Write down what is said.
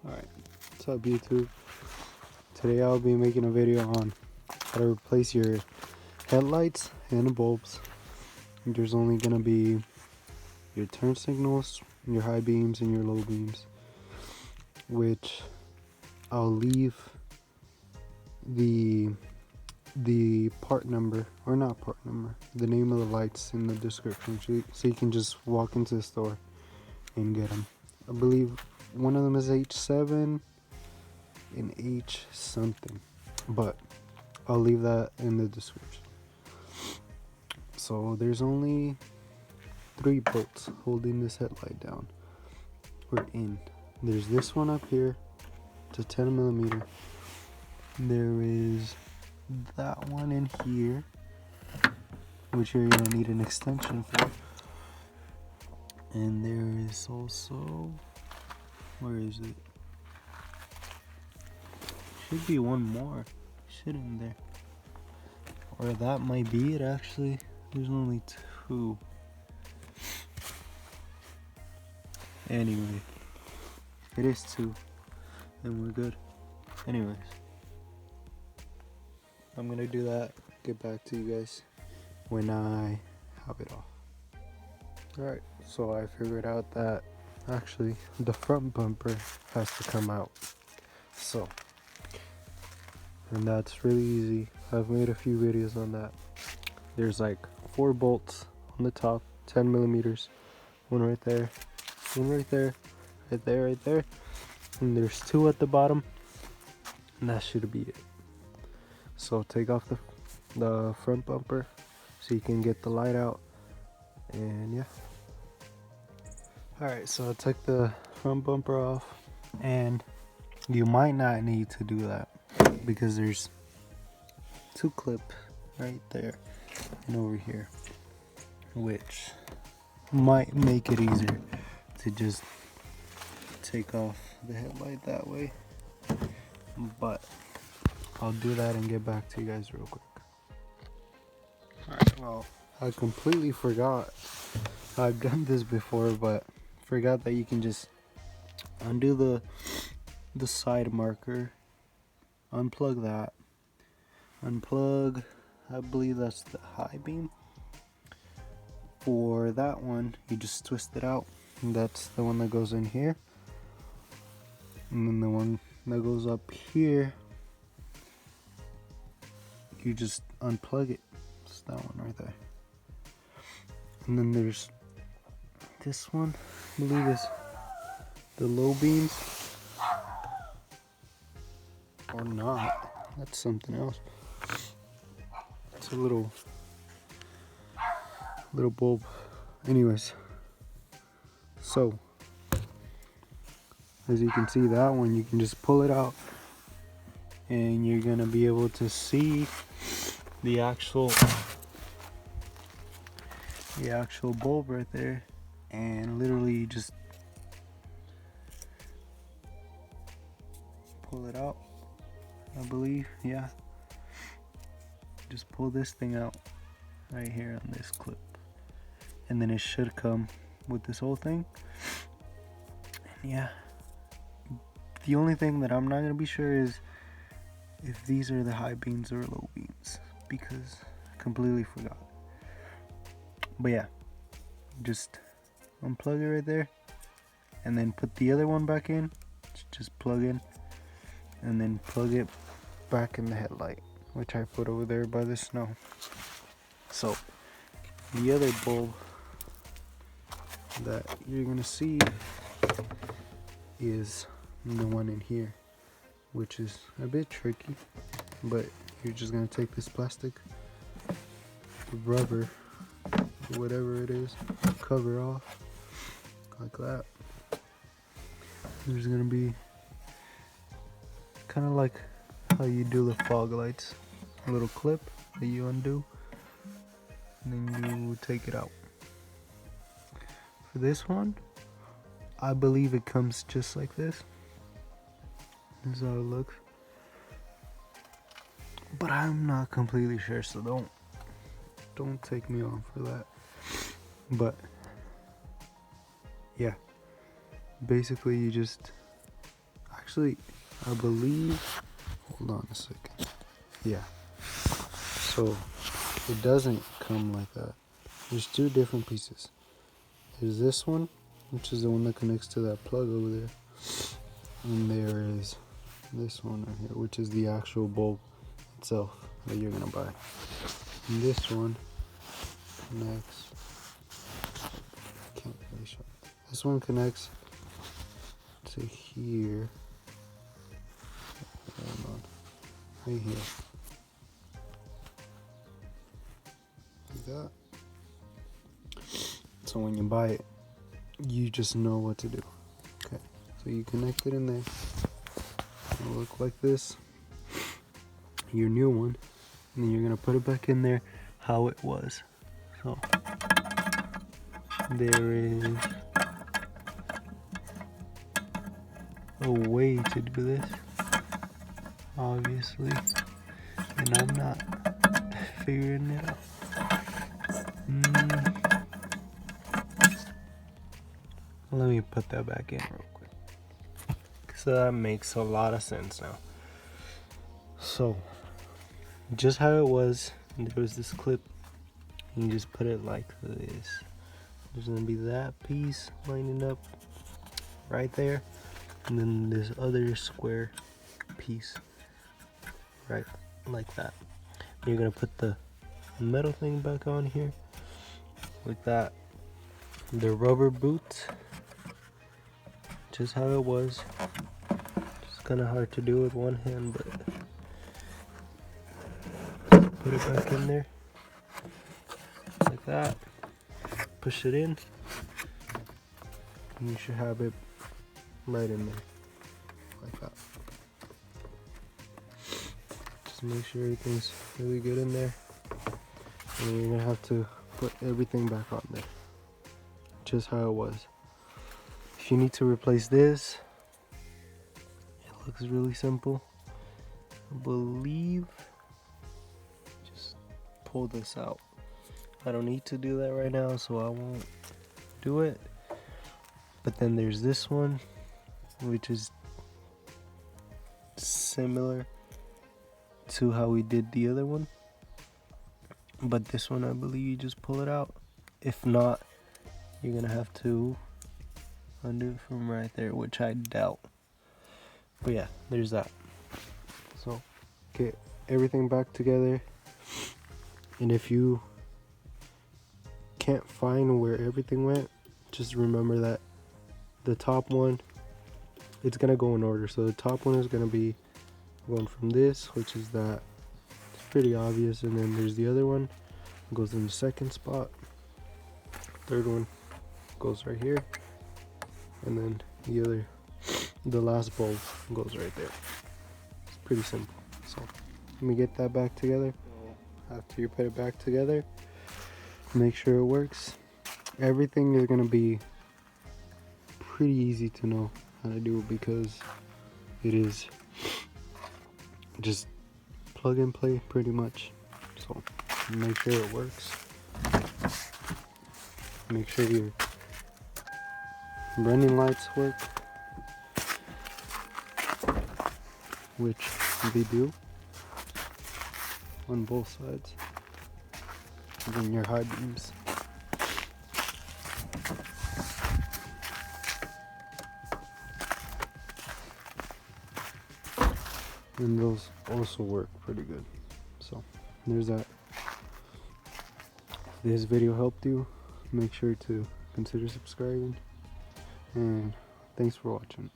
Alright, what's up YouTube? Today I'll be making a video on how to replace your headlights and the bulbs. There's only going to be your turn signals, your high beams, and your low beams, which I'll leave the part number, or not part number, the name of the lights in the description, so you can just walk into the store and get them. I believe one of them is H7 and H something, but I'll leave that in the description. So there's only 3 bolts holding this headlight down or in. There's this one up here, it's a 10 millimeter. There is that one in here, which you're gonna need an extension for. And there is also, where is it? Should be one more, shouldn't there? Or that might be it actually. There's only 2. Anyway, it is 2, and we're good. Anyways, I'm gonna do that, get back to you guys when I have it off. Alright, so I figured out that actually the front bumper has to come out. So, and that's really easy. I've made a few videos on that. There's like 4 bolts on the top, 10 millimeters, one right there, one right there, right there, right there, and there's 2 at the bottom, and that should be it. So take off the front bumper so you can get the light out, and yeah. Alright, so I took the front bumper off, and you might not need to do that because there's 2 clips right there and over here, which might make it easier to just take off the headlight that way, but I'll do that and get back to you guys real quick. Alright, well, I completely forgot. I've done this before, but forgot that you can just undo the side marker, unplug that, unplug, I believe that's the high beam. For that one, you just twist it out, and that's the one that goes in here, and then the one that goes up here, you just unplug it. It's that one right there. And then there's this one, I believe is the low beams, or not, that's something else. It's a little bulb. Anyways, so as you can see, that one you can just pull it out and you're gonna be able to see the actual bulb right there, and literally you just pull it out, I believe. Yeah, just pull this thing out right here on this clip, and then it should come with this whole thing. And yeah, the only thing that I'm not gonna be sure is if these are the high beams or low beams, because I completely forgot. But yeah, just unplug it right there, and then put the other one back in. Just plug in, and then plug it back in the headlight, which I put over there by the snow. So the other bulb that you're gonna see is the one in here, which is a bit tricky, but you're just gonna take this plastic rubber, whatever it is, cover off like that. There's gonna be kind of like how you do the fog lights, a little clip that you undo, and then you take it out. For this one, I believe it comes just like this. This is how it looks, but I'm not completely sure, so don't take me on for that. But yeah, basically you just actually, I believe, hold on a second. Yeah, so it doesn't come like that. There's two different pieces. There's this one, which is the one that connects to that plug over there, and there is this one right here, which is the actual bulb itself that you're gonna buy. And this one connects, can't really show it. This one connects to here. Hold on, right here. Like that. So when you buy it, you just know what to do. Okay, so you connect it in there. It'll look like this. Your new one, and then you're gonna put it back in there how it was. So there is a way to do this, obviously, and I'm not figuring it out. Let me put that back in real quick, so that makes a lot of sense now. So just how it was, there was this clip, and you just put it like this. There's gonna be that piece lining up right there, and then this other square piece right like that. You're gonna put the metal thing back on here like that. The rubber boots, just how it was. It's kind of hard to do with one hand, but put it back in there like that. Push it in, and you should have it right in there like that. Just make sure everything's really good in there, and then you're gonna have to put everything back on there just how it was. If you need to replace this, it looks really simple. I believe just pull this out. I don't need to do that right now, so I won't do it. But then there's this one, which is similar to how we did the other one, but this one I believe you just pull it out. If not, you're gonna have to undo it from right there, which I doubt. But yeah, there's that. So get everything back together, and if you can't find where everything went, just remember that the top one, it's gonna go in order. So the top one is gonna be going from this, which is that, it's pretty obvious, and then there's the other one, goes in the second spot. Third one goes right here, and then the last bulb goes right there. It's pretty simple. So let me get that back together. After you put it back together, make sure it works. Everything is gonna be pretty easy to know how to do it, because it is just plug and play pretty much. So make sure it works. Make sure your running lights work, which they do on both sides, and then your high beams. And those also work pretty good. So there's that. If this video helped you, make sure to consider subscribing, and thanks for watching.